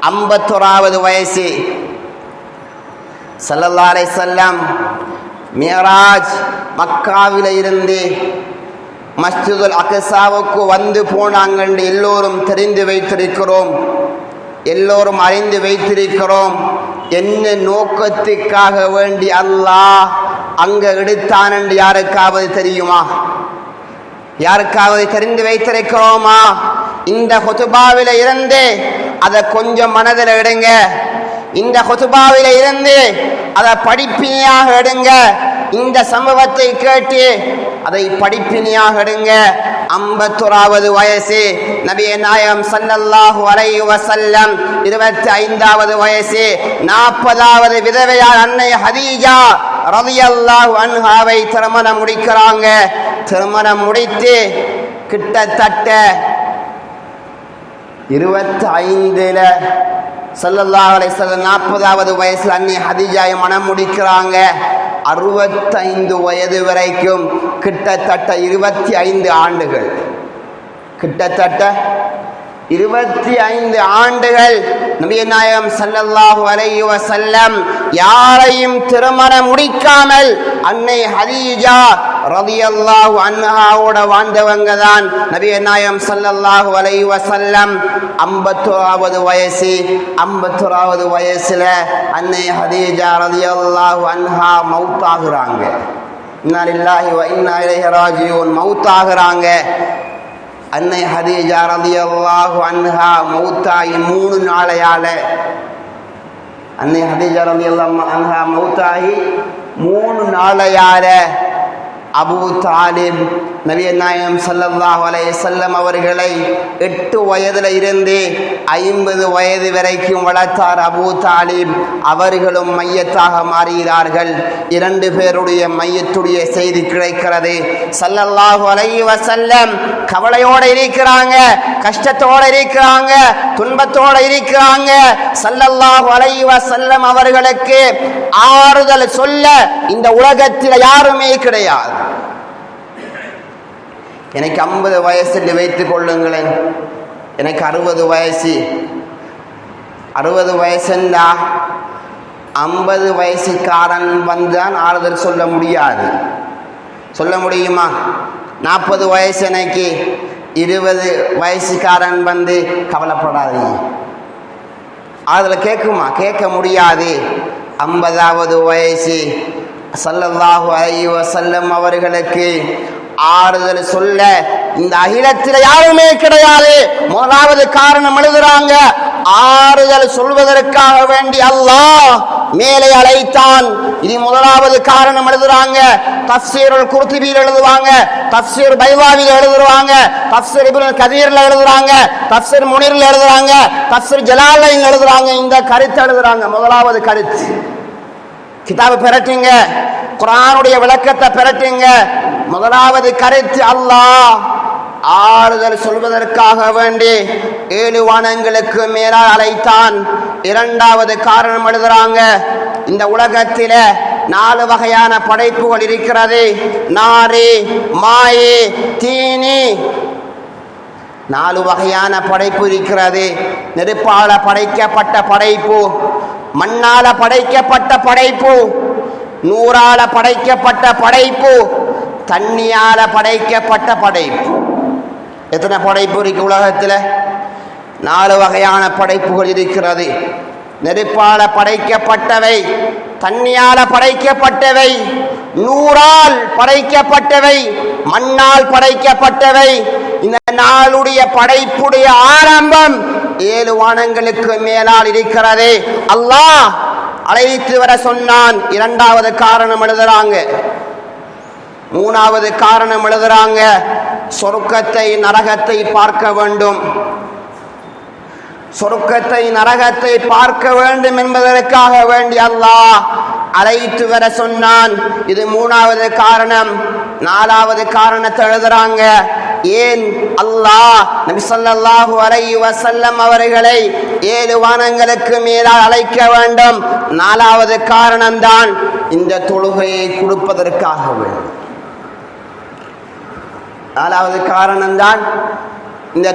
51வது வயசு. ஸல்லல்லாஹு அலைஹி வஸல்லம் மியராஜ் மக்காவில இருந்து மஸ்ஜிதுல் அக்ஸாவுக்கு வந்து போனாங்க என்று எல்லோரும் தெரிந்து வைத்திருக்கிறோம், எல்லோரும் அறிந்து வைத்திருக்கிறோம். என்ன நோக்கத்துக்காக வேண்டி அல்லாஹ் அங்க எடுத்தான் என்று யாருக்காவது தெரியுமா? யாருக்காவது தெரிந்து வைத்திருக்கிறோமா? இந்த ஹுதுபாவில இருந்து அதை கொஞ்சம் மனதில் எடுங்க. இந்த ஹுதுபாவில இருந்து அதை படிப்பினையாக எடுங்க. இந்த சம்பவத்தை கேட்டு அதை படிப்பினையாக எடுங்க. 51வது வயசு நபிய நாயகம் ஸல்லல்லாஹு அலைஹி வஸல்லம். 25வது வயசு 40வது விதவையார் அன்னை ஹதீஜா ரலியல்லாஹு அன்ஹாவை திருமணம் முடிக்கிறாங்க. திருமணம் முடித்து கிட்டத்தட்ட 25ல ஸல்லல்லாஹு அலைஹி வஸல்லம் 40வது வயசுல அன்னை ஹதீஜாவை மனம் முடிக்கிறாங்க. 65 வயது வரைக்கும் கிட்டத்தட்ட 25 ஆண்டுகள், கிட்டத்தட்ட 25 ஆண்டுகள் நபிய நாயகம் ஸல்லல்லாஹு அலைஹி வஸல்லம் யாரையும் திருமணம் முடிக்காமல் அன்னை ஹதீஜா ரலியல்லாஹு அன்ஹாவோட வாழ்ந்தவங்க தான் நபிய நாயகம் ஸல்லல்லாஹு அலைஹி வஸல்லம். 51வது வயசு 51வது வயசுல அன்னை ஹதீஜா ரலியல்லாஹு அன்ஹா மௌத்தாகுறாங்க. இன்னா லில்லாஹி வ இன்னா இலைஹி ராஜிஊன். மௌத்தாகுறாங்க. அன்னை ஹதீஜா ரலியல்லாஹு அன்ஹா மௌத்தாகி 3 நாளையால அன்னை ஹதீஜா ரலியல்லாஹு அன்ஹா மௌத்தாகி 3 நாளையால அபூ தாலிப் நபிய நாயகம் ஸல்லல்லாஹு அலைஹி வஸல்லம் அவர்களை 8 வயதில் இருந்து 50 வயது வரைக்கும் வளர்த்தார் அபூ தாலிப். அவர்களும் மையத்தாக மாறுகிறார்கள். 2 பேருடைய மையத்துடைய செய்தி கிடைக்கிறது. ஸல்லல்லாஹு அலைஹி வஸல்லம் கவலையோடு இருக்கிறாங்க, கஷ்டத்தோடு இருக்கிறாங்க, துன்பத்தோடு இருக்கிறாங்க. ஸல்லல்லாஹு அலைஹி வஸல்லம் அவர்களுக்கு ஆறுதல் சொல்ல இந்த உலகத்தில் யாருமே கிடையாது. எனக்கு 50 வயசு வைத்துக் கொள்ளுங்களேன், எனக்கு 60 வயசு. 60 வயசுன்னா 50 வயசுக்காரன் வந்தான் ஆறுதல் சொல்ல முடியாது. சொல்ல முடியுமா? 40 வயசு எனக்கு 20 வயசுக்காரன் வந்து கவலைப்படாதீங்க ஆறுதல் கேட்குமா? கேட்க முடியாது. 50வது வயசு ஸல்லல்லாஹு அலைஹி வஸல்லம் அவர்களுக்கு ஆறுதல் சொல்ல இந்த அகிலத்தில் யாருமே கிடையாது. முதலாவது காரணம் எழுதுறாங்க, ஆறுதல் சொல்வதற்காக வேண்டி அல்லாஹ் மேலே அழைத்தான். இது முதலாவது காரணம் எழுதுறாங்க. தஃப்சீருல் குர்துபியில் எழுதுவாங்க, தஃப்சீர் பைதாவியில் எழுதுவாங்க, தஃப்சீர் இப்னுல் கதீர்ல எழுதுறாங்க, தஃப்சீர் முனீர்ல எழுதுறாங்க, தஃப்சீர் ஜலாலைன் எழுதுறாங்க. இந்த கருத்து எழுதுறாங்க. முதலாவது கருத்து, கிதாபு பெறட்டுங்க, குர்ஆனுடைய விளக்கத்தை பெறட்டுங்க. முதலாவது கருத்து, அல்லாஹ் ஆறுதல் சொல்வதற்காக வேண்டி 7 வானங்களுக்கு மேலால் அழைத்தான். 2வது காரணம் எழுதுறாங்க, இந்த உலகத்தில 4 வகையான படைப்புகள் இருக்கிறது. நாரி, மாயே, தீனி. 4 வகையான படைப்பு இருக்கிறது. நெருப்பால படைக்கப்பட்ட படைப்பு, மண்ணால படைக்கப்பட்ட படைப்பு, நூறால படைக்கப்பட்ட படைப்பு, தண்ணியால படைக்கப்பட்ட படைப்பு. எத்தனை படைப்பு இருக்கு உலகத்தில்? 4 வகையான படைப்புகள் இருக்கிறது. நெருப்பால படைக்கப்பட்டவை, தண்ணியால படைக்கப்பட்டவை, நூறால் படைக்கப்பட்டவை, மண்ணால் படைக்கப்பட்டவை. இந்த 4 படைப்புடைய ஆரம்பம் 7 வானங்களுக்கு மேலால் இருக்கிறது. அல்லாஹ் அழைத்து வர சொன்னான். 2வது காரணம் எழுதுறாங்க. 3வது காரணம் எழுதுறாங்க, சொர்க்கத்தை நரகத்தை பார்க்க வேண்டும். சொர்க்கத்தை நரகத்தை பார்க்க வேண்டும் என்பதற்காக வேண்டி அல்லாஹ் அழைத்து வர சொன்னான். இது 3வது காரணம். 4வது காரணத்தை எழுதுறாங்க, ஏன் அல்லாஹ் நபி ஸல்லல்லாஹு அலைஹி வஸல்லம் அவர்களை 7 வானங்களுக்கு மேலால் அழைக்க வேண்டும்? 4வது காரணம்தான் இந்த தொழுகையை கொடுப்பதற்காக வேண்டும். 4வது காரணம்தான் இந்த